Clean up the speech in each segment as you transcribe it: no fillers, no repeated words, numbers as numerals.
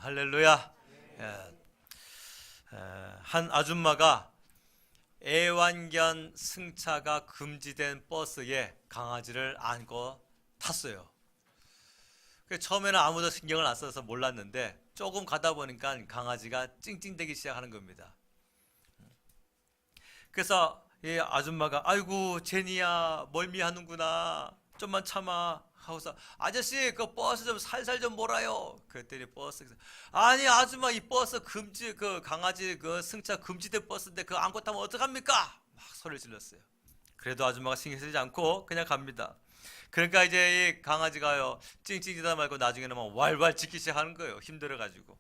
할렐루야. 한 아줌마가 애완견 승차가 금지된 버스에 강아지를 안고 탔어요. 처음에는 아무도 신경을 안 써서 몰랐는데 조금 가다 보니까 강아지가 찡찡대기 시작하는 겁니다. 그래서 이 아줌마가 아이고 제니야 멀미하는구나 좀만 참아 하고서 아저씨 그 버스 좀 살살 좀 몰아요. 그랬더니 버스 아니 아줌마 이 버스 금지 그 강아지 그 승차 금지된 버스인데 그거 안고 타면 어떡합니까? 막 소리를 질렀어요. 그래도 아줌마가 신경 쓰지 않고 그냥 갑니다. 그러니까 이제 이 강아지가요 찡찡대다 말고 나중에는 막 왈왈 짖기 시작하는 거예요. 힘들어가지고.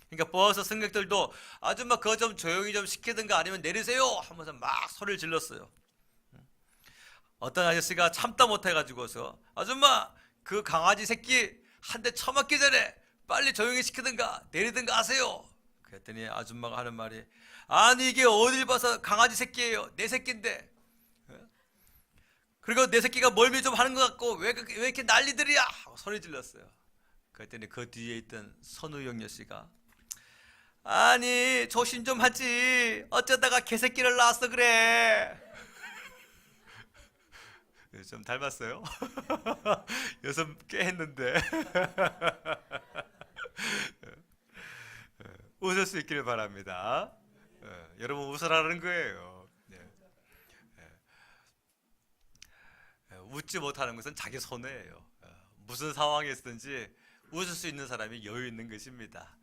그러니까 버스 승객들도 아줌마 그거 좀 조용히 좀 시키든가 아니면 내리세요 하면서 막 소리를 질렀어요. 어떤 아저씨가 참다 못해가지고서 아줌마 그 강아지 새끼 한 대 처맞기 전에 빨리 조용히 시키든가 내리든가 하세요. 그랬더니 아줌마가 하는 말이 아니 이게 어딜 봐서 강아지 새끼예요. 내 새끼인데. 그리고 내 새끼가 멀미 좀 하는 것 같고 왜 이렇게 난리들이야 하고 소리 질렀어요. 그랬더니 그 뒤에 있던 선우영 여씨가 아니 조심 좀 하지 어쩌다가 개새끼를 낳았어 그래. 좀 닮았어요? 요즘 꽤 했는데. 웃을 수 있기를 바랍니다. 여러분 웃으라는 거예요. 웃지 못하는 것은 자기 손해예요. 무슨 상황에 있든지 웃을 수 있는 사람이 여유 있는 것입니다.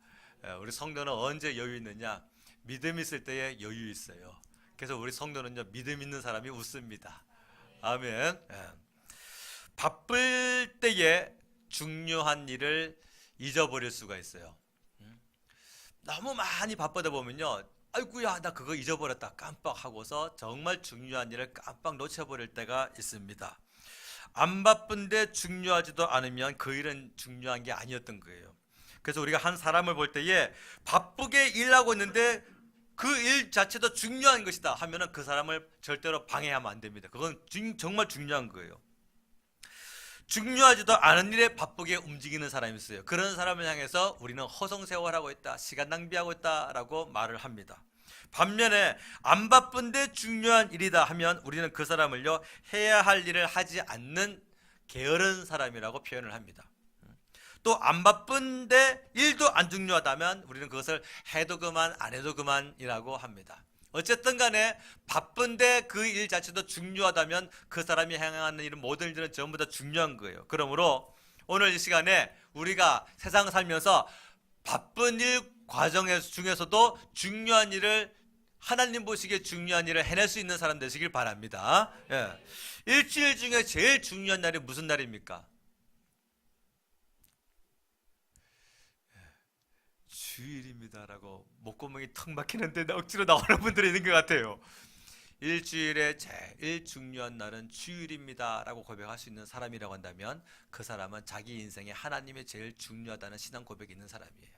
우리 성도는 언제 여유 있느냐? 믿음 있을 때에 여유 있어요. 그래서 우리 성도는요 믿음 있는 사람이 웃습니다. 아멘. 바쁠 때에 중요한 일을 잊어버릴 수가 있어요. 너무 많이 바쁘다 보면요 아이고야 나 그거 잊어버렸다 깜빡하고서 정말 중요한 일을 깜빡 놓쳐버릴 때가 있습니다. 안 바쁜데 중요하지도 않으면 그 일은 중요한 게 아니었던 거예요. 그래서 우리가 한 사람을 볼 때에 바쁘게 일하고 있는데 그 일 자체도 중요한 것이다 하면은 그 사람을 절대로 방해하면 안 됩니다. 그건 정말 중요한 거예요. 중요하지도 않은 일에 바쁘게 움직이는 사람이 있어요. 그런 사람을 향해서 우리는 허송세월하고 있다, 시간 낭비하고 있다라고 말을 합니다. 반면에 안 바쁜데 중요한 일이다 하면 우리는 그 사람을요 해야 할 일을 하지 않는 게으른 사람이라고 표현을 합니다. 또 안 바쁜데 일도 안 중요하다면 우리는 그것을 해도 그만 안 해도 그만이라고 합니다. 어쨌든 간에 바쁜데 그 일 자체도 중요하다면 그 사람이 행하는 일은 모든 일들은 전부 다 중요한 거예요. 그러므로 오늘 이 시간에 우리가 세상 살면서 바쁜 일 과정 중에서도 중요한 일을 하나님 보시기에 중요한 일을 해낼 수 있는 사람 되시길 바랍니다. 일주일 중에 제일 중요한 날이 무슨 날입니까? 주일입니다라고 목구멍이 턱 막히는데 억지로 나오는 분들이 있는 것 같아요. 일주일에 제일 중요한 날은 주일입니다라고 고백할 수 있는 사람이라고 한다면 그 사람은 자기 인생에 하나님이 제일 중요하다는 신앙 고백이 있는 사람이에요.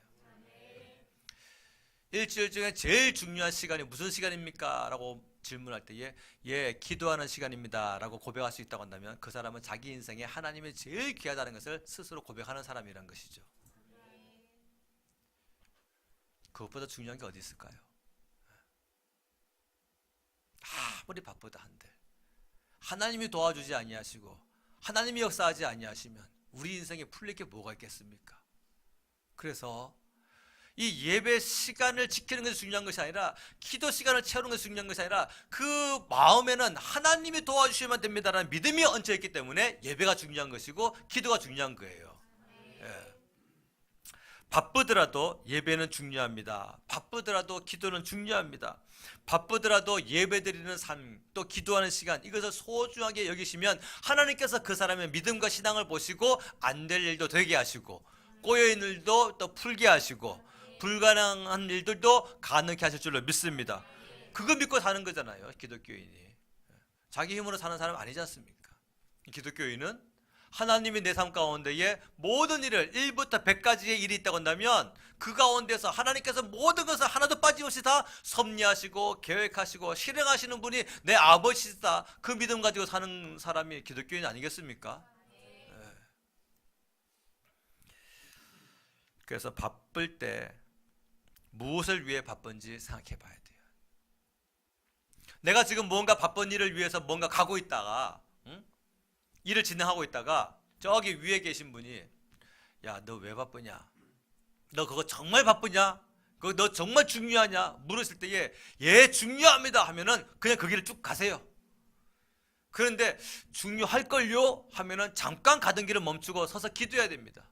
일주일 중에 제일 중요한 시간이 무슨 시간입니까? 라고 질문할 때에 기도하는 시간입니다 라고 고백할 수 있다고 한다면 그 사람은 자기 인생에 하나님이 제일 귀하다는 것을 스스로 고백하는 사람이란 것이죠. 그것보다 중요한 게 어디 있을까요? 아무리 바쁘다 한들 하나님이 도와주지 아니하시고 하나님이 역사하지 아니하시면 우리 인생에 풀릴 게 뭐가 있겠습니까? 그래서 이 예배 시간을 지키는 것이 중요한 것이 아니라 기도 시간을 채우는 것이 중요한 것이 아니라 그 마음에는 하나님이 도와주시면 됩니다라는 믿음이 얹혀 있기 때문에 예배가 중요한 것이고 기도가 중요한 거예요. 바쁘더라도 예배는 중요합니다. 바쁘더라도 기도는 중요합니다. 바쁘더라도 예배드리는 삶, 또 기도하는 시간, 이것을 소중하게 여기시면 하나님께서 그 사람의 믿음과 신앙을 보시고 안 될 일도 되게 하시고 꼬여있는 일도 또 풀게 하시고 불가능한 일들도 가능케 하실 줄로 믿습니다. 그거 믿고 사는 거잖아요. 기독교인이 자기 힘으로 사는 사람 아니지 않습니까? 기독교인은 하나님이 내 삶 가운데에 모든 일을 1부터 100까지의 일이 있다고 한다면 그 가운데서 하나님께서 모든 것을 하나도 빠짐없이 다 섭리하시고 계획하시고 실행하시는 분이 내 아버지시다. 그 믿음 가지고 사는 사람이 기독교인 아니겠습니까? 그래서 바쁠 때 무엇을 위해 바쁜지 생각해 봐야 돼요. 내가 지금 뭔가 바쁜 일을 위해서 뭔가 가고 있다가, 응? 일을 진행하고 있다가 저기 위에 계신 분이 야, 너 왜 바쁘냐? 너 그거 정말 바쁘냐? 그거 너 정말 중요하냐? 물었을 때에 예, 중요합니다 하면은 그냥 그 길을 쭉 가세요. 그런데 중요할걸요? 하면은 잠깐 가던 길을 멈추고 서서 기도해야 됩니다.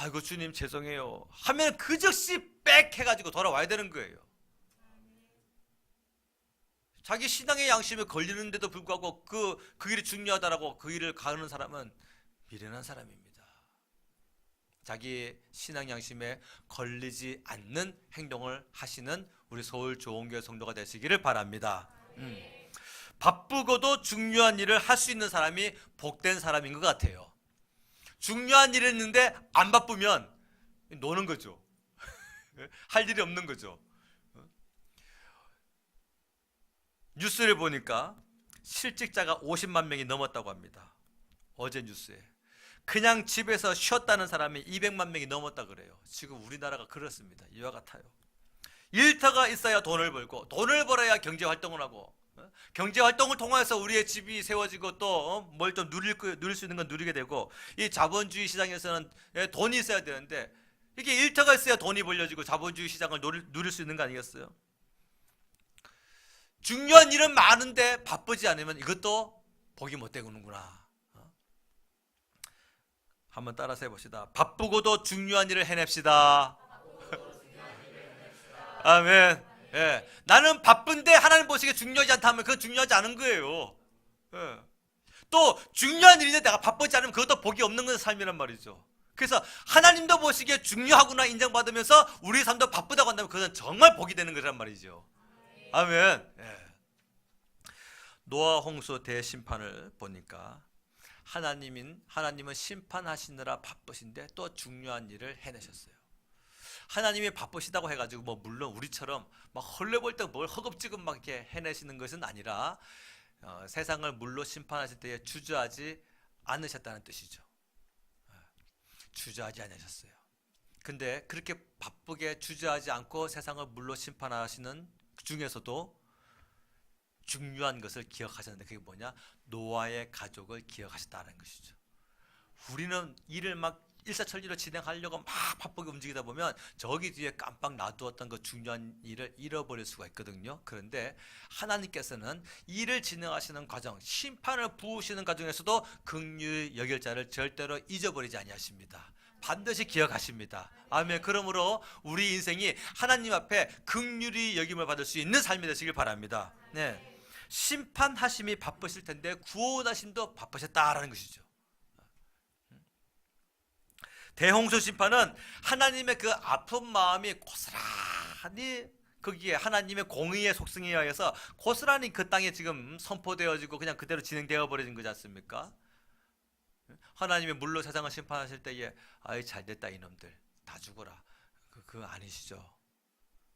아이고 주님 죄송해요 하면 그 즉시 빽 해가지고 돌아와야 되는 거예요. 자기 신앙의 양심에 걸리는데도 불구하고 그 일이 중요하다라고 그 일을 가는 사람은 미련한 사람입니다. 자기 신앙 양심에 걸리지 않는 행동을 하시는 우리 서울 좋은교회 성도가 되시기를 바랍니다. 바쁘고도 중요한 일을 할 수 있는 사람이 복된 사람인 것 같아요. 중요한 일을 했는데 안 바쁘면 노는 거죠. 할 일이 없는 거죠. 뉴스를 보니까 실직자가 50만 명이 넘었다고 합니다. 어제 뉴스에. 그냥 집에서 쉬었다는 사람이 200만 명이 넘었다 그래요. 지금 우리나라가 그렇습니다. 이와 같아요. 일터가 있어야 돈을 벌고 돈을 벌어야 경제활동을 하고 경제활동을 통해서 우리의 집이 세워지고 또 뭘 좀 누릴 수 있는 건 누리게 되고 이 자본주의 시장에서는 돈이 있어야 되는데 이게 일터가 있어야 돈이 벌려지고 자본주의 시장을 누릴 수 있는 거 아니겠어요? 중요한 일은 많은데 바쁘지 않으면 이것도 복이 못 되는구나. 한번 따라서 해봅시다. 바쁘고도 중요한 일을 해냅시다. 아멘. 예. 나는 바쁜데 하나님 보시기에 중요하지 않다 하면 그건 중요하지 않은 거예요. 예. 또 중요한 일인데 내가 바쁘지 않으면 그것도 복이 없는 것의 삶이란 말이죠. 그래서 하나님도 보시기에 중요하구나 인정받으면서 우리 삶도 바쁘다고 한다면 그건 정말 복이 되는 거란 말이죠. 아멘. 예. 노아 홍수 대심판을 보니까 하나님은 심판하시느라 바쁘신데 또 중요한 일을 해내셨어요. 하나님이 바쁘시다고 해가지고 뭐 물론 우리처럼 막 헐레벌떡 뭘 허겁지겁 막 이렇게 해내시는 것은 아니라 세상을 물로 심판하실 때에 주저하지 않으셨다는 뜻이죠. 주저하지 않으셨어요. 근데 그렇게 바쁘게 주저하지 않고 세상을 물로 심판하시는 중에서도 중요한 것을 기억하셨는데 그게 뭐냐? 노아의 가족을 기억하셨다는 것이죠. 우리는 일을 막 일사천리로 진행하려고 막 바쁘게 움직이다 보면 저기 뒤에 깜빡 놔두었던 그 중요한 일을 잃어버릴 수가 있거든요. 그런데 하나님께서는 일을 진행하시는 과정, 심판을 부으시는 과정에서도 긍휼히 여길 자를 절대로 잊어버리지 아니하십니다. 반드시 기억하십니다. 아멘. 그러므로 우리 인생이 하나님 앞에 긍휼히 여김을 받을 수 있는 삶이 되시길 바랍니다. 네. 심판하심이 바쁘실 텐데 구원하심도 바쁘셨다라는 것이죠. 대홍수 심판은 하나님의 그 아픈 마음이 고스란히 거기에 하나님의 공의의 속성에 의해서 고스란히 그 땅에 지금 선포되어지고 그냥 그대로 진행되어 버려진 거지 않습니까? 하나님의 물로 세상을 심판하실 때에 아이 잘됐다 이놈들 다 죽어라 그거 아니시죠.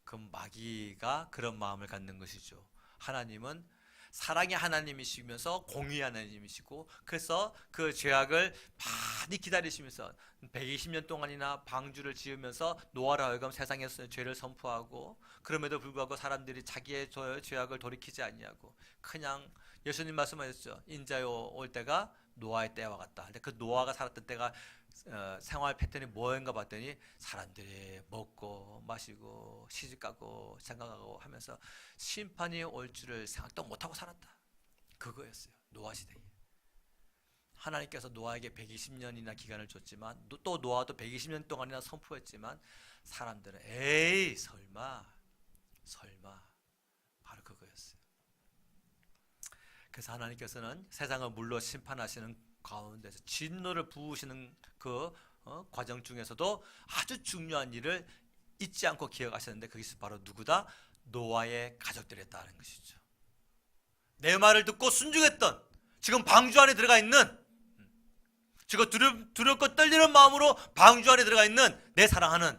그 마귀가 그런 마음을 갖는 것이죠. 하나님은 사랑의 하나님이시면서 공의의 하나님이시고 그래서 그 죄악을 많이 기다리시면서 120년 동안이나 방주를 지으면서 노아로 하여금 세상에서 죄를 선포하고 그럼에도 불구하고 사람들이 자기의 죄악을 돌이키지 아니하고 그냥 예수님 말씀하셨죠. 인자요 올 때가 노아의 때와 같다. 근데 그 노아가 살았던 때가 생활 패턴이 뭐인가 봤더니 사람들이 먹고 마시고 시집가고 생각하고 하면서 심판이 올 줄을 생각도 못하고 살았다. 그거였어요. 노아 시대에. 하나님께서 노아에게 120년이나 기간을 줬지만 또 노아도 120년 동안이나 선포했지만 사람들은 에이 설마 바로 그거였어요. 그래서 하나님께서는 세상을 물로 심판하시는 가운데서 진노를 부으시는 그 과정 중에서도 아주 중요한 일을 잊지 않고 기억하셨는데 그것이 바로 누구다? 노아의 가족들이었다는 것이죠. 내 말을 듣고 순종했던 지금 방주 안에 들어가 있는 지금 두렵고 떨리는 마음으로 방주 안에 들어가 있는 내 사랑하는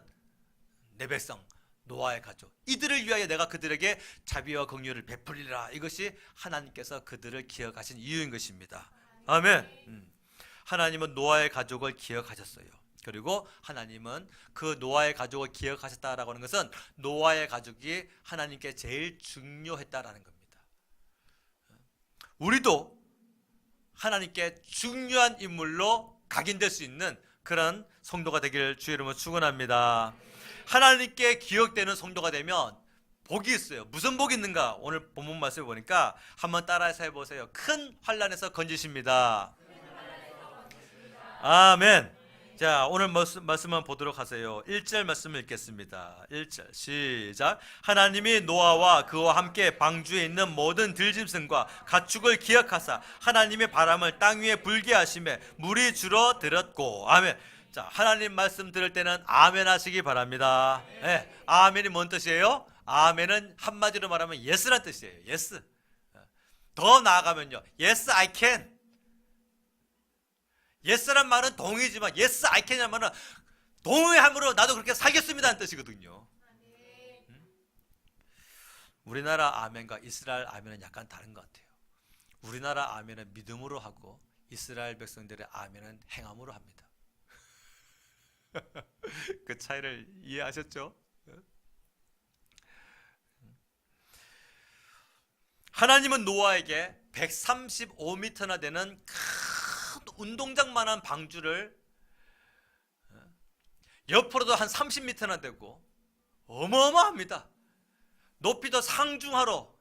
내 백성 노아의 가족 이들을 위하여 내가 그들에게 자비와 긍휼을 베풀리라. 이것이 하나님께서 그들을 기억하신 이유인 것입니다. 아멘. 하나님은 노아의 가족을 기억하셨어요. 그리고 하나님은 그 노아의 가족을 기억하셨다라고 하는 것은 노아의 가족이 하나님께 제일 중요했다라는 겁니다. 우리도 하나님께 중요한 인물로 각인될 수 있는 그런 성도가 되기를 주의 이름으로 축원합니다. 하나님께 기억되는 성도가 되면 복이 있어요. 무슨 복이 있는가? 오늘 본문 말씀을 보니까 한번 따라해서 해보세요. 큰 환난에서 건지십니다. 아멘. 자, 오늘 말씀만 보도록 하세요. 1절 말씀을 읽겠습니다. 1절 시작. 하나님이 노아와 그와 함께 방주에 있는 모든 들짐승과 가축을 기억하사 하나님의 바람을 땅 위에 불게 하시매 물이 줄어들었고. 아멘. 자, 하나님 말씀 들을 때는 아멘 하시기 바랍니다. 네, 아멘이 뭔 뜻이에요? 아멘은 한마디로 말하면 yes란 뜻이에요. yes. 더 나아가면요, yes I can. yes란 말은 동의지만 yes I can이라는 말은 동의함으로 나도 그렇게 살겠습니다는 뜻이거든요. 우리나라 아멘과 이스라엘 아멘은 약간 다른 것 같아요. 우리나라 아멘은 믿음으로 하고 이스라엘 백성들의 아멘은 행함으로 합니다. 그 차이를 이해하셨죠? 하나님은 노아에게 135m나 되는 큰 운동장만한 방주를, 옆으로도 한 30m나 되고 어마어마합니다. 높이도 상중하로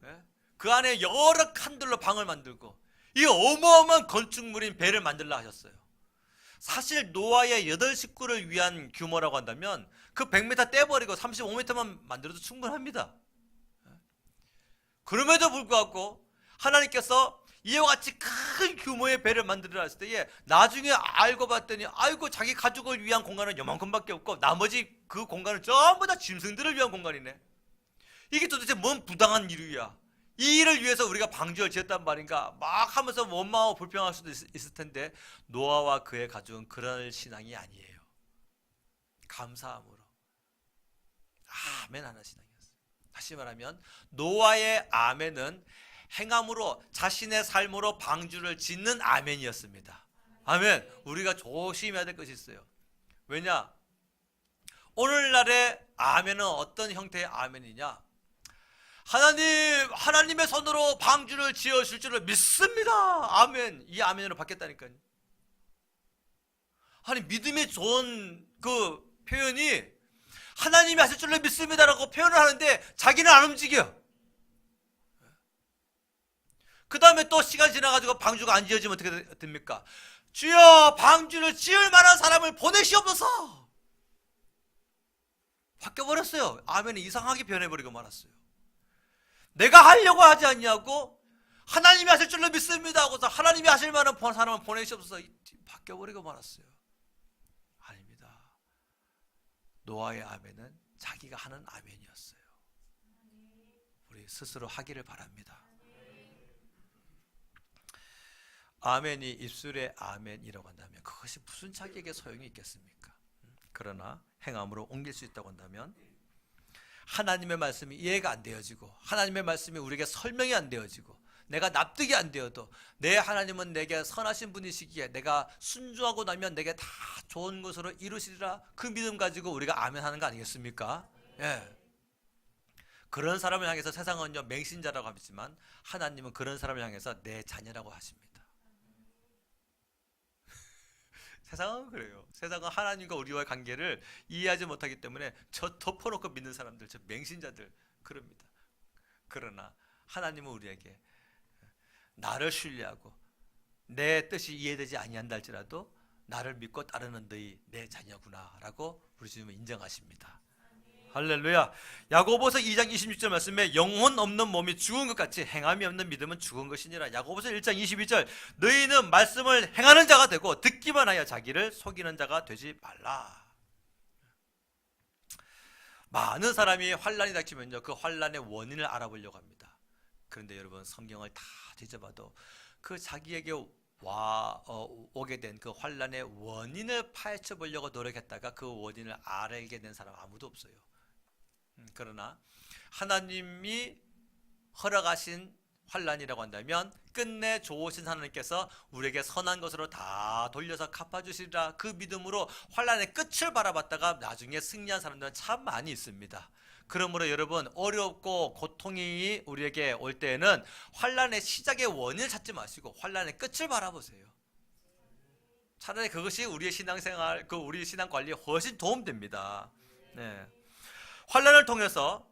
그 안에 여러 칸들로 방을 만들고 이 어마어마한 건축물인 배를 만들라 하셨어요. 사실 노아의 8 식구를 위한 규모라고 한다면 그 100m 떼버리고 35m만 만들어도 충분합니다. 그럼에도 불구하고 하나님께서 이와 같이 큰 규모의 배를 만들어라 했을 때에 나중에 알고 봤더니 아이고 자기 가족을 위한 공간은 요만큼밖에 없고 나머지 그 공간은 전부 다 짐승들을 위한 공간이네. 이게 도대체 뭔 부당한 일이야. 이 일을 위해서 우리가 방주를 지었단 말인가 막 하면서 원망하고 불평할 수도 있을 텐데 노아와 그의 가족은 그런 신앙이 아니에요. 감사함으로 아멘 하는 신앙이었어요. 다시 말하면 노아의 아멘은 행함으로 자신의 삶으로 방주를 짓는 아멘이었습니다. 아멘. 우리가 조심해야 될 것이 있어요. 왜냐? 오늘날의 아멘은 어떤 형태의 아멘이냐? 하나님의 손으로 방주를 지으실 줄을 믿습니다. 아멘. 이 아멘으로 바뀌었다니까요. 아니, 믿음이 좋은 그 표현이 하나님이 하실 줄로 믿습니다라고 표현을 하는데 자기는 안 움직여. 그 다음에 또 시간 지나가지고 방주가 안 지어지면 어떻게 됩니까? 주여 방주를 지을 만한 사람을 보내시옵소서. 바뀌어버렸어요. 아멘이 이상하게 변해버리고 말았어요. 내가 하려고 하지 않냐고 하나님이 하실 줄로 믿습니다 하고서 하나님이 하실 만한 사람을 보내시옵소서. 바뀌어버리고 말았어요. 아닙니다. 노아의 아멘은 자기가 하는 아멘이었어요. 우리 스스로 하기를 바랍니다. 아멘이 입술의 아멘이라고 한다면 그것이 무슨 자기에게 소용이 있겠습니까? 그러나 행함으로 옮길 수 있다고 한다면 하나님의 말씀이 이해가 안 되어지고 하나님의 말씀이 우리에게 설명이 안 되어지고 내가 납득이 안 되어도 내 하나님은 내게 선하신 분이시기에 내가 순종하고 나면 내게 다 좋은 것으로 이루시리라, 그 믿음 가지고 우리가 아멘 하는 거 아니겠습니까? 예. 그런 사람을 향해서 세상은요 맹신자라고 하지만 하나님은 그런 사람을 향해서 내 자녀라고 하십니다. 세상은 그래요. 세상은 하나님과 우리와의 관계를 이해하지 못하기 때문에 저 덮어놓고 믿는 사람들, 저 맹신자들 그럽니다. 그러나 하나님은 우리에게 나를 신뢰하고 내 뜻이 이해되지 아니한다 할지라도 나를 믿고 따르는 너희 내 자녀구나 라고 우리 주님은 인정하십니다. 할렐루야. 야고보서 2장 26절 말씀에 영혼 없는 몸이 죽은 것 같이 행함이 없는 믿음은 죽은 것이니라. 야고보서 1장 22절 너희는 말씀을 행하는 자가 되고 듣기만 하여 자기를 속이는 자가 되지 말라. 많은 사람이 환난이 닥치면요 그 환난의 원인을 알아보려고 합니다. 그런데 여러분 성경을 다 뒤져봐도 그 자기에게 오게 된 그 환난의 원인을 파헤쳐 보려고 노력했다가 그 원인을 알게 된 사람 아무도 없어요. 그러나 하나님이 허락하신 환란이라고 한다면 끝내 좋으신 하나님께서 우리에게 선한 것으로 다 돌려서 갚아주시리라 그 믿음으로 환란의 끝을 바라봤다가 나중에 승리한 사람들은 참 많이 있습니다. 그러므로 여러분, 어렵고 고통이 우리에게 올 때에는 환란의 시작의 원인을 찾지 마시고 환란의 끝을 바라보세요. 차라리 그것이 우리의 신앙생활, 우리 신앙 관리에 훨씬 도움됩니다. 네. 환란을 통해서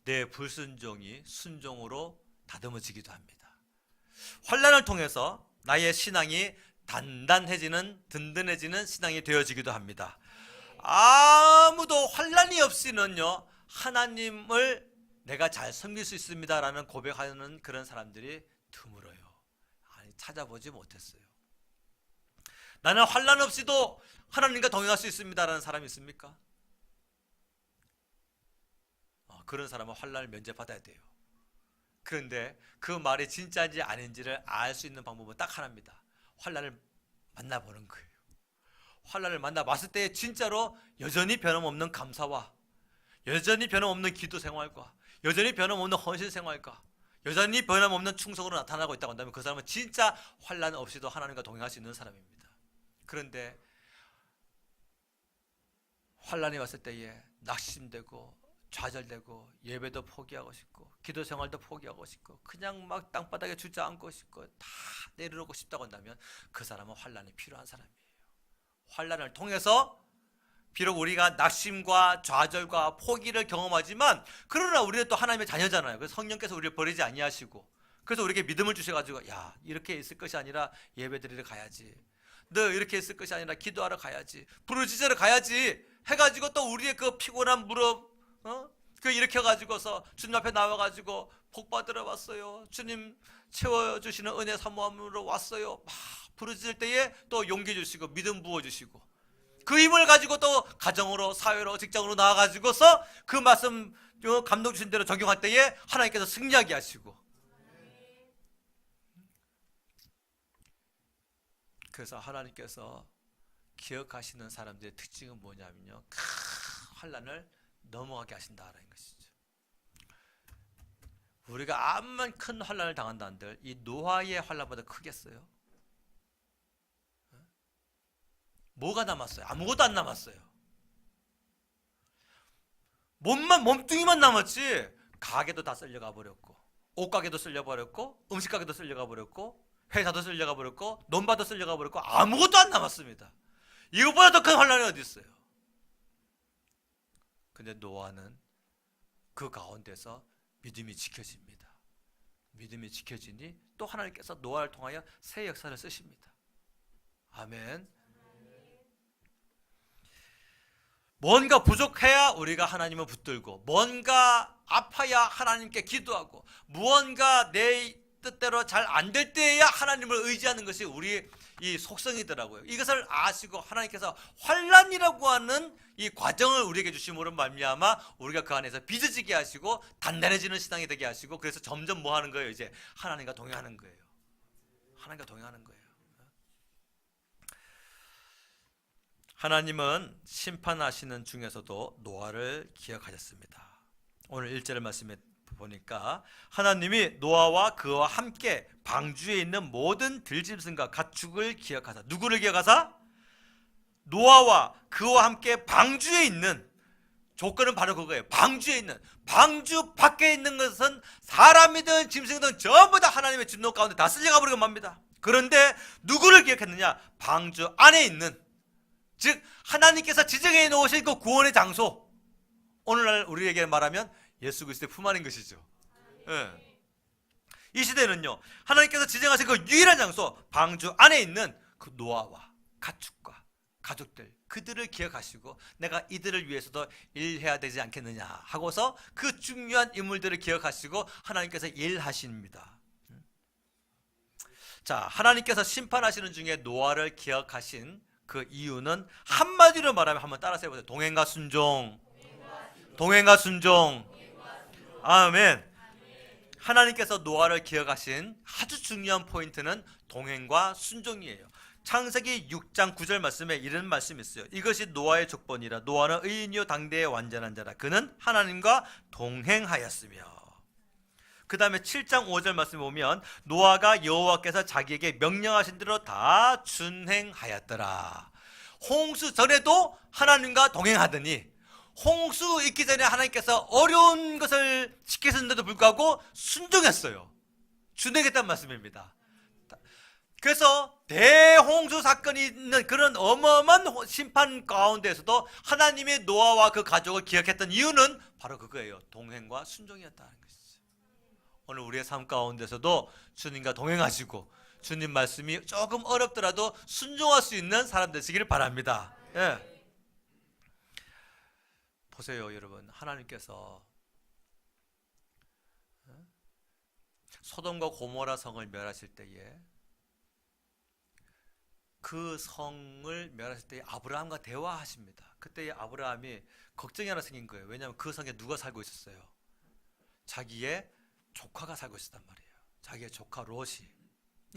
내 불순종이 순종으로 다듬어지기도 합니다. 환란을 통해서 나의 신앙이 단단해지는, 든든해지는 신앙이 되어지기도 합니다. 아무도 환란이 없이는요, 하나님을 내가 잘 섬길 수 있습니다라는 고백하는 그런 사람들이 드물어요. 아니, 찾아보지 못했어요. 나는 환란 없이도 하나님과 동행할 수 있습니다라는 사람이 있습니까? 그런 사람은 환란을 면제받아야 돼요. 그런데 그 말이 진짜인지 아닌지를 알 수 있는 방법은 딱 하나입니다. 환란을 만나보는 거예요. 환란을 만나봤을 때 진짜로 여전히 변함없는 감사와 여전히 변함없는 기도 생활과 여전히 변함없는 헌신 생활과 여전히 변함없는 충성으로 나타나고 있다고 한다면 그 사람은 진짜 환란 없이도 하나님과 동행할 수 있는 사람입니다. 그런데 환란이 왔을 때에 낙심되고 좌절되고 예배도 포기하고 싶고 기도 생활도 포기하고 싶고 그냥 막 땅바닥에 주저앉고 싶고 다 내려놓고 싶다고 한다면 그 사람은 환란이 필요한 사람이에요. 환란을 통해서 비록 우리가 낙심과 좌절과 포기를 경험하지만 그러나 우리는 또 하나님의 자녀잖아요. 그래서 성령께서 우리를 버리지 아니하시고 그래서 우리에게 믿음을 주셔가지고 야, 이렇게 있을 것이 아니라 예배드리러 가야지, 너 이렇게 있을 것이 아니라 기도하러 가야지, 부르짖으러 가야지 해가지고 또 우리의 그 피곤한 무릎 그 일으켜가지고서 주님 앞에 나와가지고 복 받으러 왔어요, 주님 채워주시는 은혜 사모함으로 왔어요 막 부르짖을 때에 또 용기 주시고 믿음 부어주시고 그 힘을 가지고 또 가정으로 사회로 직장으로 나와가지고서 그 말씀 감동 주신 대로 적용할 때에 하나님께서 승리하게 하시고 그래서 하나님께서 기억하시는 사람들의 특징은 뭐냐면요, 큰 환란을 넘어가게 하신다라는 것이죠. 우리가 암만 큰 환란을 당한다 한들 이 노아의 환란보다 크겠어요? 뭐가 남았어요? 아무것도 안 남았어요. 몸뚱이만 남았지 가게도 다 쓸려가 버렸고 옷가게도 쓸려버렸고 음식가게도 쓸려가 버렸고 회사도 쓸려가 버렸고 논밭도 쓸려가 버렸고 아무것도 안 남았습니다. 이것보다 더 큰 환란이 어디 있어요? 근데 노아는 그 가운데서 믿음이 지켜집니다. 믿음이 지켜지니 또 하나님께서 노아를 통하여 새 역사를 쓰십니다. 아멘. 뭔가 부족해야 우리가 하나님을 붙들고 뭔가 아파야 하나님께 기도하고 무언가 내 뜻대로 잘 안 될 때에야 하나님을 의지하는 것이 우리 이 속성이더라고요. 이것을 아시고 하나님께서 환란이라고 하는 이 과정을 우리에게 주심으로 말미암아 우리가 그 안에서 빚어지게 하시고 단단해지는 신앙이 되게 하시고 그래서 점점 뭐 하는 거예요? 이제 하나님과 동행하는 거예요. 하나님과 동행하는 거예요. 하나님은 심판하시는 중에서도 노아를 기억하셨습니다. 오늘 1절 말씀에 보니까 하나님이 노아와 그와 함께 방주에 있는 모든 들짐승과 가축을 기억하사, 누구를 기억하사? 노아와 그와 함께 방주에 있는, 조건은 바로 그거예요. 방주에 있는, 방주 밖에 있는 것은 사람이든 짐승이든 전부 다 하나님의 진노 가운데 다 쓸려가 버리고 맙니다. 그런데 누구를 기억했느냐? 방주 안에 있는, 즉 하나님께서 지정해 놓으신 그 구원의 장소, 오늘날 우리에게 말하면 예수 그리스도의 품 안인 것이죠. 네. 이 시대는요, 하나님께서 지정하신 그 유일한 장소, 방주 안에 있는 그 노아와 가축과 가족들, 그들을 기억하시고 내가 이들을 위해서도 일해야 되지 않겠느냐 하고서 그 중요한 인물들을 기억하시고 하나님께서 일하십니다. 자, 하나님께서 심판하시는 중에 노아를 기억하신 그 이유는 한마디로 말하면 한번 따라서 해보세요. 동행과 순종. 동행과 순종. 아멘. 하나님께서 노아를 기억하신 아주 중요한 포인트는 동행과 순종이에요. 창세기 6장 9절 말씀에 이런 말씀이 있어요. 이것이 노아의 족본이라. 노아는 의인이요 당대의 완전한 자라. 그는 하나님과 동행하였으며. 그 다음에 7장 5절 말씀 보면 노아가 여호와께서 자기에게 명령하신 대로 다 준행하였더라. 홍수 전에도 하나님과 동행하더니 홍수 있기 전에 하나님께서 어려운 것을 지키셨는데도 불구하고 순종했어요. 준행했단 말씀입니다. 그래서 대홍수 사건이 있는 그런 어마어마한 심판 가운데에서도 하나님의 노아와 그 가족을 기억했던 이유는 바로 그거예요. 동행과 순종이었다는 것이죠. 오늘 우리의 삶 가운데서도 주님과 동행하시고 주님 말씀이 조금 어렵더라도 순종할 수 있는 사람 되시기를 바랍니다. 예. 보세요, 여러분. 하나님께서 소돔과 고모라 성을 멸하실 때에 그 성을 멸하실 때에 아브라함과 대화하십니다. 그때 아브라함이 걱정이 하나 생긴 거예요. 왜냐하면 그 성에 누가 살고 있었어요? 자기의 조카가 살고 있었단 말이에요. 자기의 조카 롯이.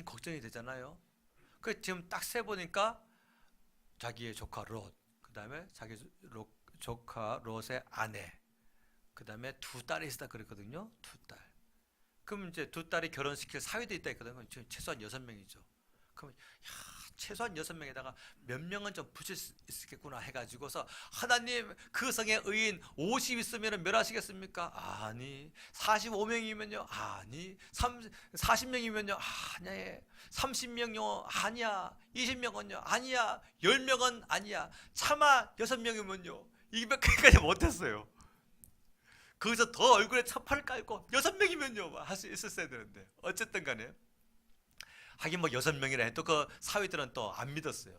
걱정이 되잖아요. 그 지금 딱 세보니까 자기의 조카 롯, 그 다음에 자기 조카 롯의 아내, 그 다음에 두 딸이 있었다 그랬거든요. 두 딸. 그럼 이제 두 딸이 결혼시킬 사위도 있다 했거든요. 최소한 6명이죠. 그럼 최소한 6명에다가 몇 명은 좀 붙일 수 있겠구나 해가지고서 하나님 그 성에 의인 50 있으면 멸하시겠습니까? 아니. 45명이면요? 아니. 40명이면요? 아니야. 30명요? 아니야. 20명은요? 아니야. 10명은 아니야. 차마 6명이면요? 200까지 못했어요. 거기서 더 얼굴에 차팔을 깔고 6명이면요? 할 수 있었어야 되는데 어쨌든 간에 하긴 뭐 6명이라 해도 그 사위들은 또 안 믿었어요.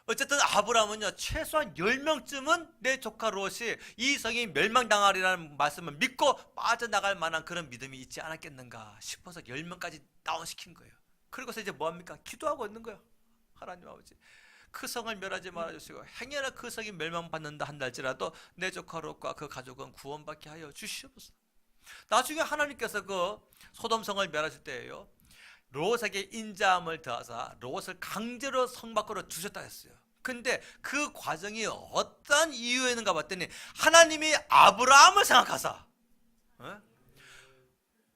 어쨌든 아브라함은요 최소한 10명쯤은 내 조카 롯이 이 성이 멸망당하리라는 말씀을 믿고 빠져나갈 만한 그런 믿음이 있지 않았겠는가 싶어서 10명까지 다운시킨 거예요. 그리고서 이제 뭐합니까? 기도하고 있는 거예요. 하나님 아버지 그 성을 멸하지 말아주시고 행여나 그 성이 멸망받는다 한달지라도 내 조카 롯과 그 가족은 구원받게 하여 주시옵소서. 나중에 하나님께서 그 소돔성을 멸하실 때예요 롯에게 인자함을 더하사 롯을 강제로 성 밖으로 두셨다 했어요. 근데 그 과정이 어떤 이유였는가 봤더니 하나님이 아브라함을 생각하사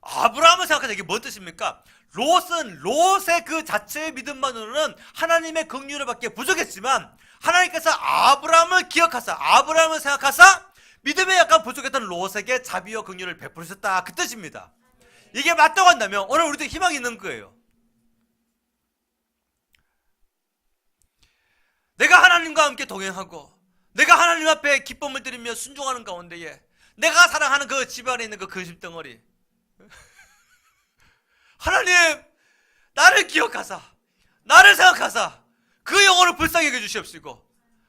아브라함을 생각하사 이게 뭔 뜻입니까? 롯은 롯의 그 자체의 믿음만으로는 하나님의 긍휼을 받기에 부족했지만 하나님께서 아브라함을 기억하사 아브라함을 생각하사 믿음에 약간 부족했던 롯에게 자비와 긍휼을 베푸셨다 그 뜻입니다. 이게 맞다고 한다면 오늘 우리도 희망이 있는 거예요. 내가 하나님과 함께 동행하고 내가 하나님 앞에 기쁨을 드리며 순종하는 가운데에 내가 사랑하는 그 집안에 있는 그 근심덩어리 하나님 나를 기억하사 나를 생각하사 그 영혼을 불쌍히 여겨 주시옵시고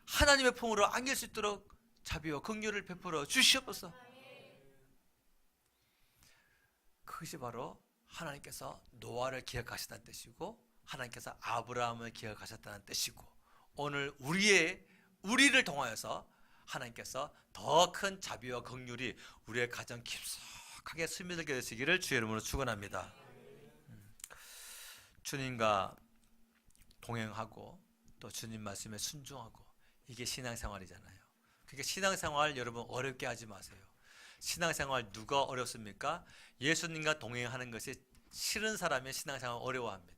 하나님의 품으로 안길 수 있도록 자비와 긍휼을 베풀어 주시옵소서. 그것이 바로 하나님께서 노아를 기억하셨다는 뜻이고 하나님께서 아브라함을 기억하셨다는 뜻이고 오늘 우리를 통하여서 하나님께서 더 큰 자비와 긍휼이 우리의 가정 깊숙하게 스며들게 되시기를 주의 이름으로 축원합니다. 주님과 동행하고 또 주님 말씀에 순종하고 이게 신앙생활이잖아요. 그러니까 신앙생활 여러분 어렵게 하지 마세요. 신앙생활 누가 어렵습니까? 예수님과 동행하는 것이 싫은 사람이 신앙생활 어려워합니다.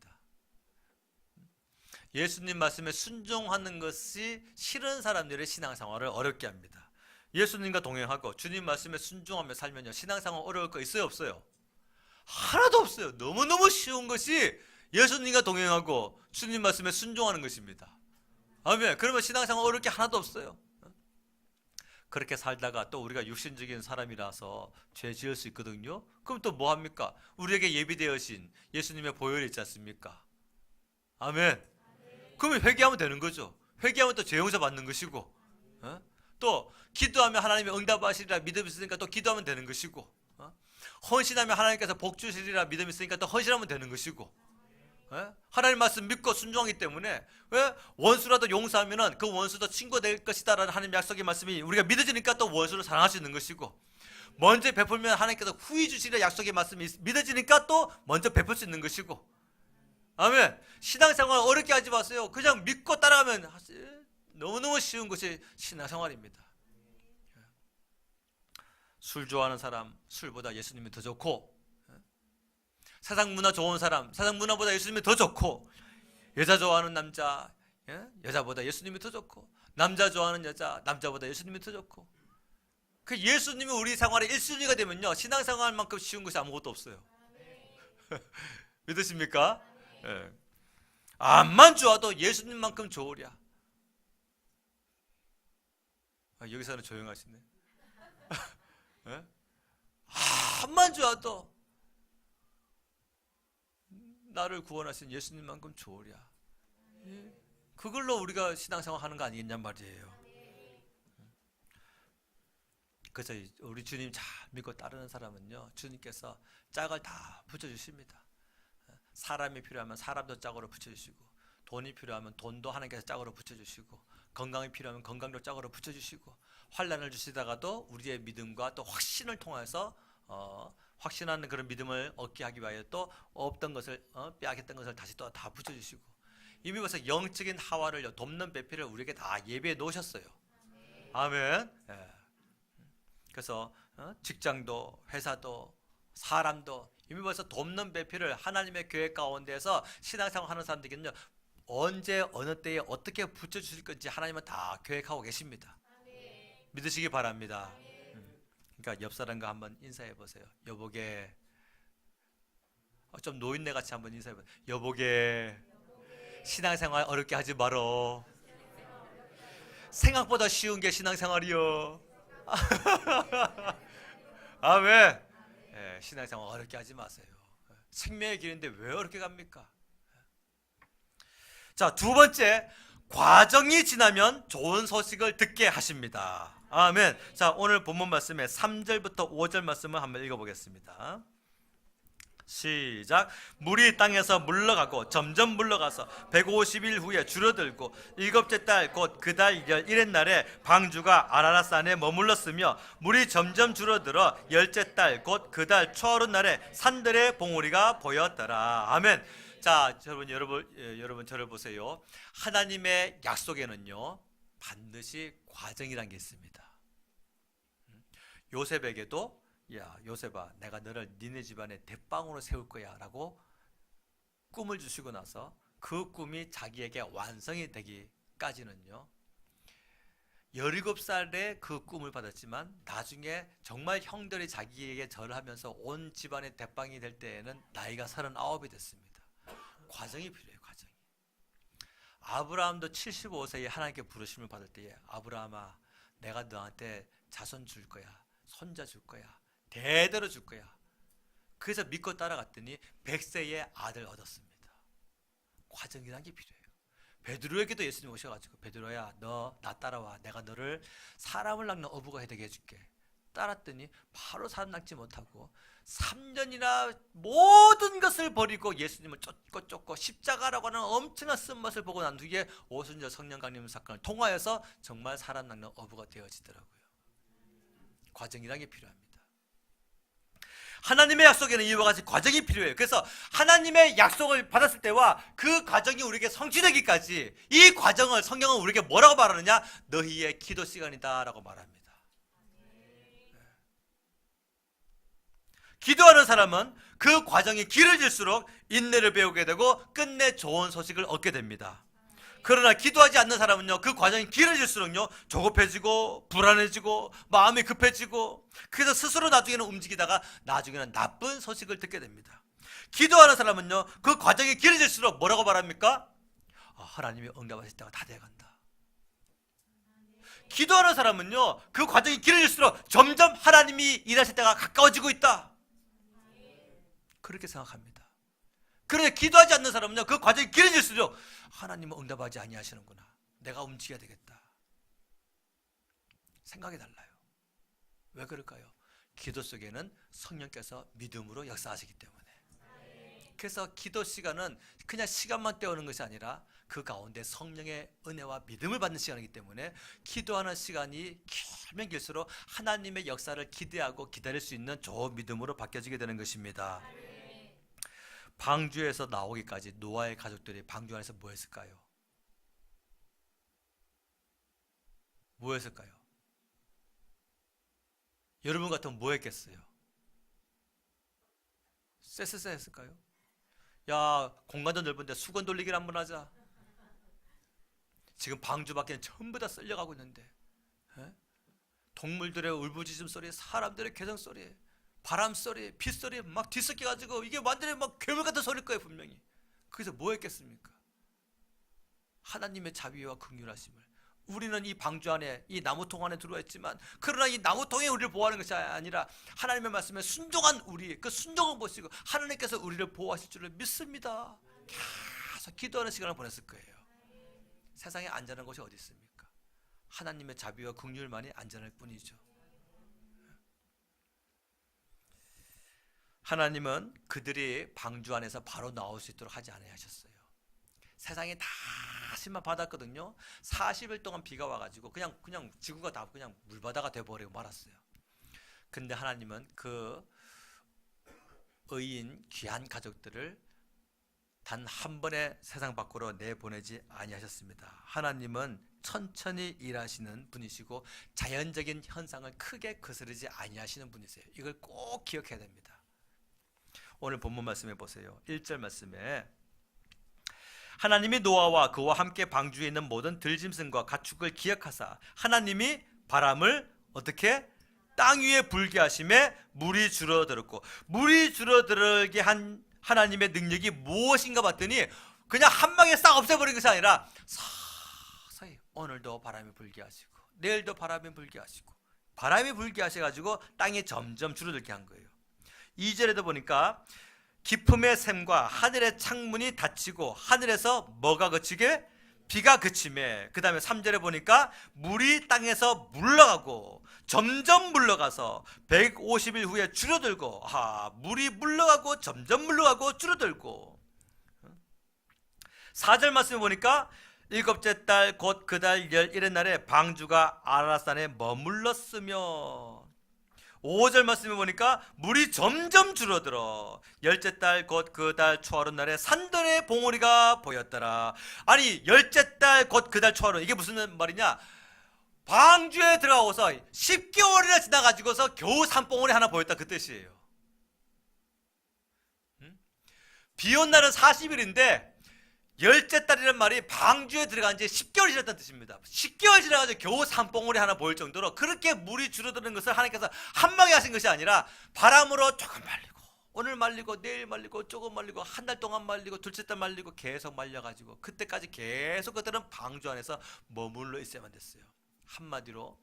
예수님 말씀에 순종하는 것이 싫은 사람들의 신앙생활을 어렵게 합니다. 예수님과 동행하고 주님 말씀에 순종하며 살면요 신앙생활 어려울 거 있어요 없어요? 하나도 없어요. 너무너무 쉬운 것이 예수님과 동행하고 주님 말씀에 순종하는 것입니다. 아멘. 그러면 신앙생활 어려울 게 하나도 없어요. 그렇게 살다가 또 우리가 육신적인 사람이라서 죄 지을 수 있거든요. 그럼 또 뭐 합니까? 우리에게 예비되어진 예수님의 보혈이 있지 않습니까? 아멘. 그러면 회개하면 되는 거죠. 회개하면 또 죄 용서 받는 것이고 또 기도하면 하나님이 응답하시리라 믿음이 있으니까 또 기도하면 되는 것이고 헌신하면 하나님께서 복 주시리라 믿음이 있으니까 또 헌신하면 되는 것이고 하나님 말씀 믿고 순종하기 때문에 왜 원수라도 용서하면은 그 원수도 친구 될 것이다라는 하나님 약속의 말씀이 우리가 믿어지니까 또 원수를 사랑할 수 있는 것이고 먼저 베풀면 하나님께서 후히 주시리라 약속의 말씀이 믿어지니까 또 먼저 베풀 수 있는 것이고 아멘. 신앙생활 어렵게 하지 마세요. 그냥 믿고 따라가면 너무너무 쉬운 것이 신앙생활입니다. 술 좋아하는 사람 술보다 예수님이 더 좋고 세상 문화 좋은 사람, 세상 문화보다 예수님이 더 좋고, 여자 좋아하는 남자, 여자보다 예수님이 더 좋고, 남자 좋아하는 여자, 남자보다 예수님이 더 좋고. 그 예수님이 우리 생활의 1순위가 되면요, 신앙생활만큼 쉬운 것이 아무것도 없어요. 믿으십니까? 예. 암만 좋아도 예수님만큼 좋으랴. 여기서는 조용하시네. 예? 암만 좋아도 나를 구원하신 예수님만큼 좋으랴. 예? 그걸로 우리가 신앙생활 하는 거 아니겠냔 말이에요. 그래서 우리 주님 잘 믿고 따르는 사람은요, 주님께서 짝을 다 붙여주십니다. 사람이 필요하면 사람도 짝으로 붙여주시고, 돈이 필요하면 돈도 하나님께서 짝으로 붙여주시고, 건강이 필요하면 건강도 짝으로 붙여주시고, 환난을 주시다가도 우리의 믿음과 또 확신을 통해서 확신하는 그런 믿음을 얻게 하기 위하여 또 없던 것을 빼앗겼던 것을 다시 또 다 붙여주시고, 이미 벌써 영적인 하와를 돕는 배필을 우리에게 다 예배해 놓으셨어요. 아멘. 예. 그래서 직장도 회사도 사람도 이미 벌써 돕는 배필을 하나님의 계획 가운데서 신앙생활 하는 사람들에게는요, 언제 어느 때에 어떻게 붙여주실 건지 하나님은 다 계획하고 계십니다. 믿으시기 바랍니다. 그러니까 옆 사람과 한번 인사해 보세요. 여보게, 좀 노인네 같이 한번 인사해 보세요. 여보게, 신앙생활 어렵게 하지 말어. 생각보다 쉬운 게 신앙생활이요. 아멘. 예, 신앙생활 어렵게 하지 마세요. 생명의 길인데 왜 어렵게 갑니까? 자, 두 번째, 과정이 지나면 좋은 소식을 듣게 하십니다. 아멘. 자, 오늘 본문 말씀에 3절부터 5절 말씀을 한번 읽어보겠습니다. 시작. 물이 땅에서 물러가고 점점 물러가서 150일 후에 줄어들고 일곱째 달 곧 그 달 열일의 날에 방주가 아라랏산에 머물렀으며 물이 점점 줄어들어 열째 달 곧 그 달 초하룻 날에 산들의 봉우리가 보였더라. 아멘. 자, 여러분 저를 보세요. 하나님의 약속에는요, 반드시 과정이란 게 있습니다. 요셉에게도, 야 요셉아, 내가 너를 니네 집안의 대빵으로 세울 거야 라고 꿈을 주시고 나서 그 꿈이 자기에게 완성이 되기까지는요, 17살에 그 꿈을 받았지만 나중에 정말 형들이 자기에게 절을 하면서 온 집안의 대빵이 될 때에는 나이가 39이 됐습니다. 과정이 필요해요. 과정이. 아브라함도 75세에 하나님께 부르심을 받을 때에, 아브라함아, 내가 너한테 자손 줄 거야, 손자 줄 거야, 대대로 줄 거야. 그래서 믿고 따라갔더니 100세의 아들 얻었습니다. 과정이라는 게 필요해요. 베드로에게도 예수님 오셔가지고, 베드로야, 너 나 따라와. 내가 너를 사람을 낚는 어부가 되게 해줄게. 따랐더니 바로 사람 낚지 못하고 3년이나 모든 것을 버리고 예수님을 쫓고 십자가라고 하는 엄청난 쓴맛을 보고 난 뒤에 오순절 성령 강림 사건을 통하여서 정말 사람 낚는 어부가 되어지더라고요. 과정이라는 게 필요합니다. 하나님의 약속에는 이와 같이 과정이 필요해요. 그래서 하나님의 약속을 받았을 때와 그 과정이 우리에게 성취되기까지, 이 과정을 성경은 우리에게 뭐라고 말하느냐? 너희의 기도 시간이다 라고 말합니다. 기도하는 사람은 그 과정이 길어질수록 인내를 배우게 되고 끝내 좋은 소식을 얻게 됩니다. 그러나 기도하지 않는 사람은요, 그 과정이 길어질수록요, 조급해지고 불안해지고 마음이 급해지고, 그래서 스스로 나중에는 움직이다가 나중에는 나쁜 소식을 듣게 됩니다. 기도하는 사람은요, 그 과정이 길어질수록 뭐라고 말합니까? 하나님이 응답하실 때가 다 돼간다. 기도하는 사람은요, 그 과정이 길어질수록 점점 하나님이 일하실 때가 가까워지고 있다, 그렇게 생각합니다. 그런데 기도하지 않는 사람은요, 그 과정이 길어질수록 하나님은 응답하지 아니하시는구나, 내가 움직여야 되겠다, 생각이 달라요. 왜 그럴까요? 기도 속에는 성령께서 믿음으로 역사하시기 때문에. 그래서 기도 시간은 그냥 시간만 때우는 것이 아니라 그 가운데 성령의 은혜와 믿음을 받는 시간이기 때문에 기도하는 시간이 길면 길수록 하나님의 역사를 기대하고 기다릴 수 있는 좋은 믿음으로 바뀌어지게 되는 것입니다. 방주에서 나오기까지 노아의 가족들이 방주 안에서 뭐 했을까요? 뭐 했을까요? 여러분 같으면 뭐 했겠어요? 쎄쎄쎄 했을까요? 야, 공간도 넓은데 수건 돌리기를 한번 하자. 지금 방주밖에는 전부 다 쓸려가고 있는데, 에? 동물들의 울부짖음 소리, 사람들의 개성 소리, 바람 소리, 비 소리 막 뒤섞여가지고 이게 완전히 막 괴물 같은 소리일 거예요, 분명히. 그래서 뭐 했겠습니까? 하나님의 자비와 긍휼하심을. 우리는 이 방주 안에, 이 나무통 안에 들어와 있지만, 그러나 이 나무통에 우리를 보호하는 것이 아니라 하나님의 말씀에 순종한 우리, 그 순종을 보시고 하나님께서 우리를 보호하실 줄을 믿습니다. 계속 기도하는 시간을 보냈을 거예요. 세상에 안전한 곳이 어디 있습니까? 하나님의 자비와 긍휼만이 안전할 뿐이죠. 하나님은 그들이 방주 안에서 바로 나올 수 있도록 하지 아니하셨어요. 세상에 다 심만 받았거든요. 40일 동안 비가 와가지고 그냥 지구가 다 그냥 물바다가 돼버리고 말았어요. 근데 하나님은 그 의인 귀한 가족들을 단 한 번에 세상 밖으로 내보내지 아니하셨습니다. 하나님은 천천히 일하시는 분이시고 자연적인 현상을 크게 거스르지 아니하시는 분이세요. 이걸 꼭 기억해야 됩니다. 오늘 본문 말씀해 보세요. 1절 말씀에 하나님이 노아와 그와 함께 방주에 있는 모든 들짐승과 가축을 기억하사 하나님이 바람을 어떻게? 땅 위에 불게 하심에 물이 줄어들었고, 물이 줄어들게 한 하나님의 능력이 무엇인가 봤더니 그냥 한 방에 싹 없애버린 것이 아니라 서서히 오늘도 바람이 불게 하시고 내일도 바람이 불게 하시고 바람이 불게 하셔가지고 땅이 점점 줄어들게 한 거예요. 2절에도 보니까 깊음의 샘과 하늘의 창문이 닫히고 하늘에서 뭐가 그치게? 비가 그치매. 그 다음에 3절에 보니까 물이 땅에서 물러가고 점점 물러가서 150일 후에 줄어들고, 물이 물러가고 점점 물러가고 줄어들고. 4절 말씀에 보니까 일곱째 달 곧 그 달 11일 날에 방주가 아라산에 머물렀으며, 5절 말씀에 보니까 물이 점점 줄어들어 열째 달 곧 그 달 초하룻 날에 산들의 봉우리가 보였더라. 아니, 열째 달 곧 그 달 초하룻, 이게 무슨 말이냐? 방주에 들어가서 10개월이나 지나가지고서 겨우 산봉우리 하나 보였다, 그 뜻이에요. 비 온 날은 40일인데 열째 달이라는 말이 방주에 들어간 지 10개월이 지났다는 뜻입니다. 10개월 지나가지고 겨우 산봉우리 하나 보일 정도로 그렇게 물이 줄어드는 것을 하나님께서 한 방에 하신 것이 아니라 바람으로 조금 말리고 오늘 말리고 내일 말리고 조금 말리고 한 달 동안 말리고 둘째 달 말리고 계속 말려가지고 그때까지 계속 그들은 방주 안에서 머물러 있어야만 됐어요. 한마디로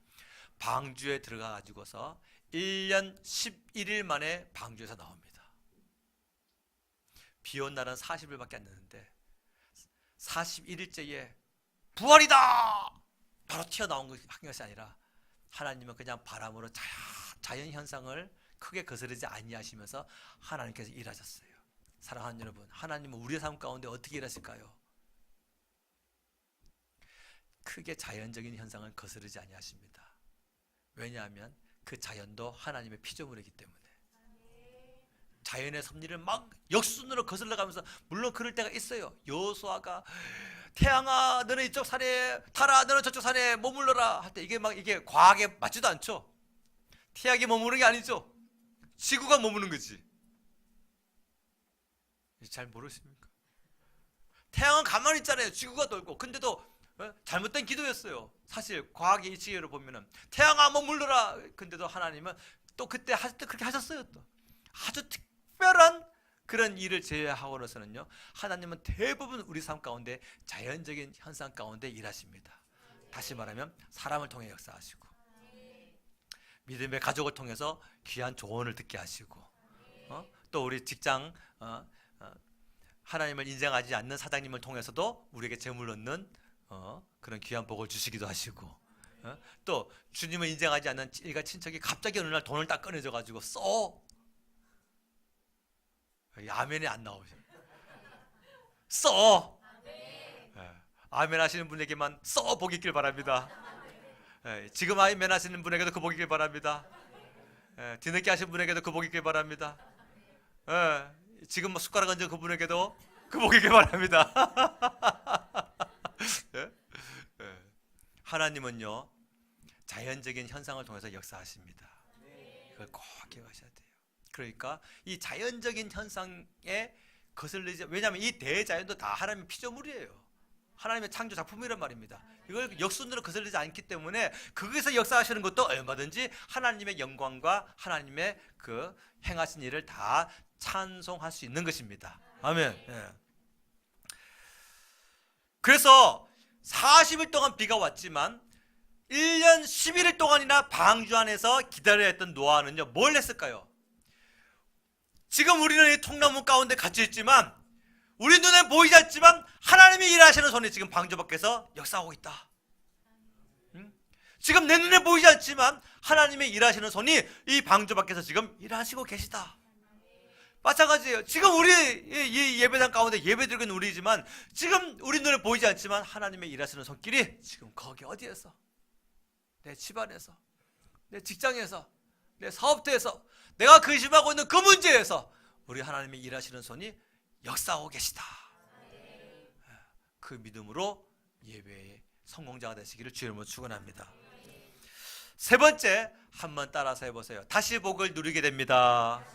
방주에 들어가가지고서 1년 11일 만에 방주에서 나옵니다. 비 온 날은 40일밖에 안 되는데 41일째에 부활이다! 바로 튀어나온 것이 아니라 하나님은 그냥 바람으로 자연 현상을 크게 거스르지 아니하시면서 하나님께서 일하셨어요. 사랑하는 여러분, 하나님은 우리의 삶 가운데 어떻게 일하실까요? 크게 자연적인 현상을 거스르지 아니하십니다. 왜냐하면 그 자연도 하나님의 피조물이기 때문에. 자연의 섭리를 막 역순으로 거슬러 가면서, 물론 그럴 때가 있어요. 여호수아가 태양아 너는 이쪽 산에, 달아 너는 저쪽 산에 머물러라 할 때 이게 과학에 맞지도 않죠. 태양이 머무는 게 아니죠. 지구가 머무는 거지. 잘 모르십니까? 태양은 가만히 있잖아요. 지구가 돌고. 근데도 잘못된 기도였어요. 사실 과학의 이 지혜를 보면은 태양아 머물러라. 근데도 하나님은 또 그때 그렇게 하셨어요. 또 아주 특별한 그런 일을 제외하고서는요, 하나님은 대부분 우리 삶 가운데 자연적인 현상 가운데 일하십니다. 다시 말하면 사람을 통해 역사하시고 믿음의 가족을 통해서 귀한 조언을 듣게 하시고 또 우리 직장 하나님을 인정하지 않는 사장님을 통해서도 우리에게 재물 얻는 그런 귀한 복을 주시기도 하시고 또 주님을 인정하지 않는 일가 친척이 갑자기 어느 날 돈을 딱 꺼내줘 가지고 써. 아멘이 안 나오죠. 써. 아멘 하시는 분에게만 써 복이 있길 바랍니다. 지금 아멘 하시는 분에게도 그 복이 있길 바랍니다. 뒤늦게 하신 분에게도 그 복이 있길 바랍니다. 지금 숟가락 얹은 그분에게도 그 복이 있길 바랍니다. 하나님은요, 자연적인 현상을 통해서 역사하십니다. 그걸 꼭 기억하셔야 돼요. 그러니까 이 자연적인 현상에 거슬리지, 왜냐하면 이 대자연도 다 하나님의 피조물이에요. 하나님의 창조 작품이란 말입니다. 이걸 역순으로 거슬리지 않기 때문에 거기서 역사하시는 것도 얼마든지 하나님의 영광과 하나님의 그 행하신 일을 다 찬송할 수 있는 것입니다. 아멘. 예. 그래서 40일 동안 비가 왔지만 1년 11일 동안이나 방주 안에서 기다려야 했던 노아는요, 뭘 했을까요? 지금 우리는 이 통나무 가운데 갇혀 있지만, 우리 눈에 보이지 않지만 하나님이 일하시는 손이 지금 방주 밖에서 역사하고 있다. 지금 내 눈에 보이지 않지만 하나님의 일하시는 손이 이 방주 밖에서 지금 일하시고 계시다. 마찬가지예요. 지금 우리 이 예배당 가운데 예배드리고 있는 우리지만, 지금 우리 눈에 보이지 않지만 하나님의 일하시는 손길이 지금 거기 어디에서, 내 집안에서, 내 직장에서, 내 사업터에서, 내가 근심하고 있는 그 문제에서 우리 하나님의 일하시는 손이 역사하고 계시다. 그 믿음으로 예배의 성공자가 되시기를 주의 이름으로 축원합니다. 세 번째, 한번 따라서 해보세요. 다시 복을 누리게 됩니다.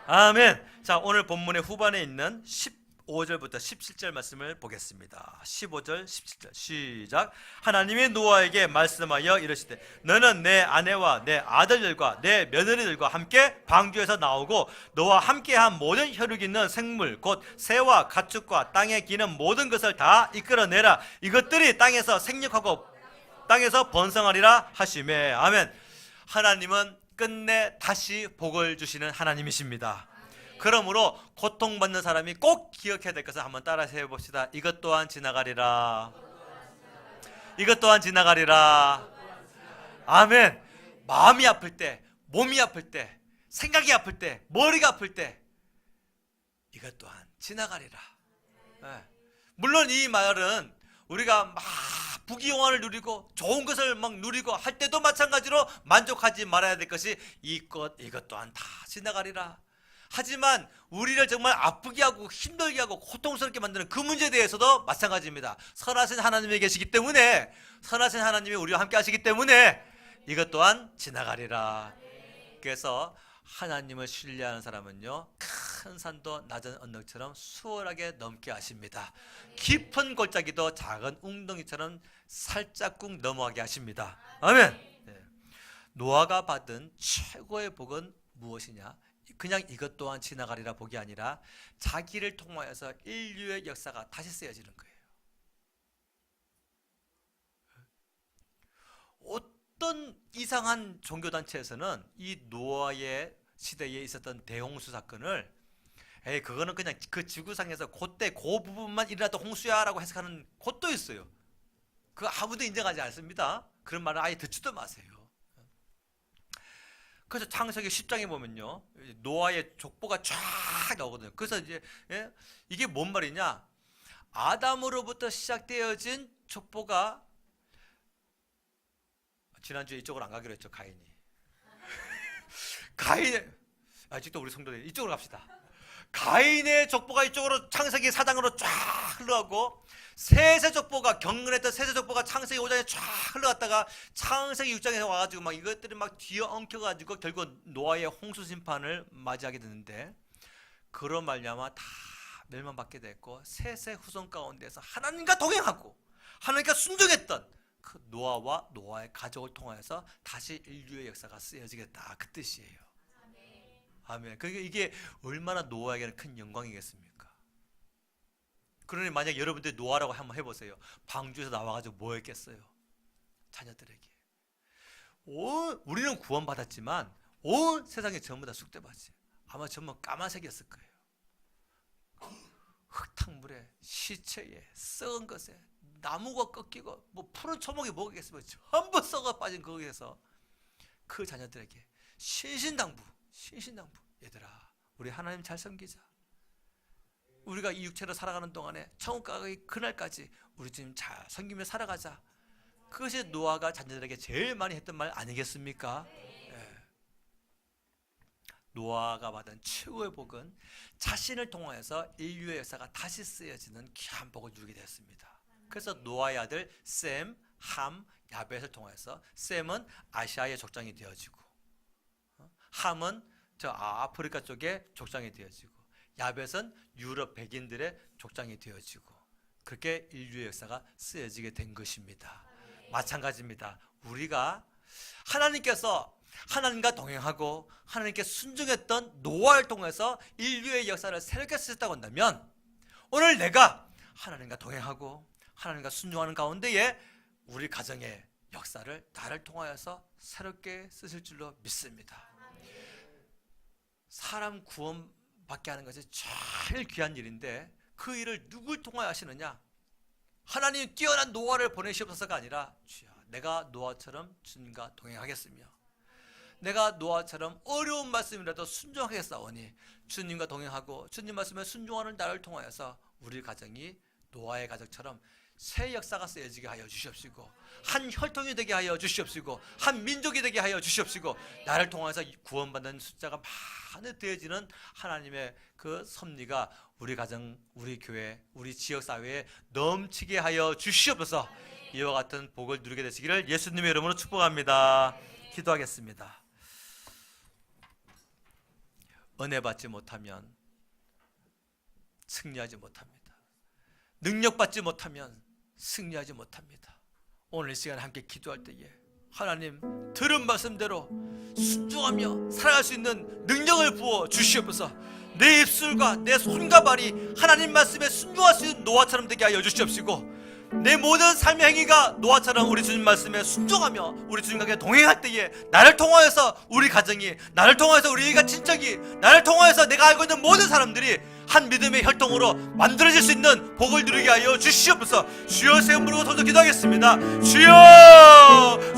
아멘. 자, 오늘 본문의 후반에 있는 15절부터 17절 말씀을 보겠습니다. 15절 17절 시작. 하나님이 노아에게 말씀하여 이르시되 너는 내 아내와 내 아들들과 내 며느리들과 함께 방주에서 나오고 너와 함께한 모든 혈육 있는 생물 곧 새와 가축과 땅에 기는 모든 것을 다 이끌어내라. 이것들이 땅에서 생육하고 땅에서 번성하리라 하시매. 아멘. 하나님은 끝내 다시 복을 주시는 하나님이십니다. 그러므로 고통받는 사람이 꼭 기억해야 될 것을 한번 따라서 해봅시다. 이것 또한 지나가리라. 이것 또한 지나가리라. 아멘. 마음이 아플 때, 몸이 아플 때, 생각이 아플 때, 머리가 아플 때 이것 또한 지나가리라. 네. 물론 이 말은 우리가 막 부귀영화를 누리고 좋은 것을 막 누리고 할 때도 마찬가지로 만족하지 말아야 될 것이 이것 또한 다 지나가리라. 하지만 우리를 정말 아프게 하고 힘들게 하고 고통스럽게 만드는 그 문제에 대해서도 마찬가지입니다. 선하신 하나님이 계시기 때문에, 선하신 하나님이 우리와 함께 하시기 때문에 이것 또한 지나가리라. 그래서 하나님을 신뢰하는 사람은요, 큰 산도 낮은 언덕처럼 수월하게 넘게 하십니다. 깊은 골짜기도 작은 웅덩이처럼 살짝쿵 넘어가게 하십니다. 아멘. 네. 노아가 받은 최고의 복은 무엇이냐? 그냥 이것 또한 지나가리라 복이 아니라 자기를 통하여서 인류의 역사가 다시 쓰여지는 거예요. 어떤 이상한 종교단체에서는 이 노아의 시대에 있었던 대홍수 사건을 그거는 그냥 그 지구상에서 그때 그 부분만 일어났던 홍수야 라고 해석하는 곳도 있어요. 그거 아무도 인정하지 않습니다. 그런 말은 아예 듣지도 마세요. 그래서 창세기 10장에 보면요, 노아의 족보가 쫙 나오거든요. 그래서 이제 이게 뭔 말이냐? 아담으로부터 시작되어진 족보가, 지난주에 이쪽으로 안 가기로 했죠. 가인 아직도 우리 성도들 이쪽으로 갑시다. 가인의 족보가 이쪽으로 창세기 4장으로 쫙 흘러가고, 셋의 족보가, 경건했던 셋의 족보가 창세기 5장에 쫙 흘러갔다가 창세기 6장에 와가지고 막 이것들이 막 뒤에 엉켜가지고 결국 노아의 홍수 심판을 맞이하게 되는데, 그런 말미암아 다 멸망받게 됐고, 셋의 후손 가운데서 하나님과 동행하고 하나님과 순종했던 그 노아와 노아의 가족을 통하여서 다시 인류의 역사가 쓰여지겠다, 그 뜻이에요. 아멘. 그러니까 이게 얼마나 노아에게는 큰 영광이겠습니까? 그러니 만약 여러분들이 노아라고 한번 해보세요. 방주에서 나와가지고 뭐 했겠어요? 자녀들에게. 우리는 구원받았지만 온 세상이 전부 다 쑥대밭이, 아마 전부 까만색이었을 거예요. 흙탕물에, 시체에, 썩은 것에, 나무가 꺾이고 뭐 푸른 초목이 뭐겠으면 전부 썩어 빠진 거기에서 그 자녀들에게 신신당부, 얘들아 우리 하나님 잘 섬기자. 우리가 이 육체로 살아가는 동안에 천국 가기 그날까지 우리 주님 잘 섬기며 살아가자. 그것이 노아가 자녀들에게 제일 많이 했던 말 아니겠습니까? 노아가 받은 최고의 복은 자신을 통하여서 인류의 역사가 다시 쓰여지는 귀한 복을 누리게 되었습니다. 그래서 노아의 아들 셈, 함, 야벳을 통해서 셈은 아시아의 족장이 되어지고, 함은 저 아프리카 쪽에 족장이 되어지고, 야벳은 유럽 백인들의 족장이 되어지고, 그렇게 인류의 역사가 쓰여지게 된 것입니다. 마찬가지입니다. 우리가 하나님께서 하나님과 동행하고 하나님께 순종했던 노아를 통해서 인류의 역사를 새롭게 쓰셨다고 한다면, 오늘 내가 하나님과 동행하고 하나님과 순종하는 가운데에 우리 가정의 역사를 나를 통하여서 새롭게 쓰실 줄로 믿습니다. 사람 구원받게 하는 것이 제일 귀한 일인데, 그 일을 누굴 통하여 하시느냐? 하나님 뛰어난 노아를 보내시옵소서가 아니라, 주여 내가 노아처럼 주님과 동행하겠으며, 내가 노아처럼 어려운 말씀이라도 순종하겠사오니 주님과 동행하고 주님 말씀에 순종하는 나를 통하여서 우리 가정이 노아의 가정처럼 새 역사가 쓰여지게 하여 주시옵시고, 한 혈통이 되게 하여 주시옵시고, 한 민족이 되게 하여 주시옵시고, 나를 통해서 구원받는 숫자가 많이 되어지는 하나님의 그 섭리가 우리 가정, 우리 교회, 우리 지역사회에 넘치게 하여 주시옵소서. 이와 같은 복을 누리게 되시기를 예수님의 이름으로 축복합니다. 기도하겠습니다. 은혜 받지 못하면 승리하지 못합니다. 능력 받지 못하면 승리하지 못합니다. 오늘 이 시간에 함께 기도할 때에 하나님 들은 말씀대로 순종하며 살아갈 수 있는 능력을 부어 주시옵소서. 내 입술과 내 손과 발이 하나님 말씀에 순종할 수 있는 노아처럼 되게 하여 주시옵시고, 내 모든 삶의 행위가 노아처럼 우리 주님 말씀에 순종하며 우리 주님과 함께 동행할 때에 나를 통하여서 우리 가정이, 나를 통하여서 우리가 친척이, 나를 통하여서 내가 알고 있는 모든 사람들이 한 믿음의 혈통으로 만들어질 수 있는 복을 누리게 하여 주시옵소서. 주여 새 이름 부르고 서서 기도하겠습니다. 주여,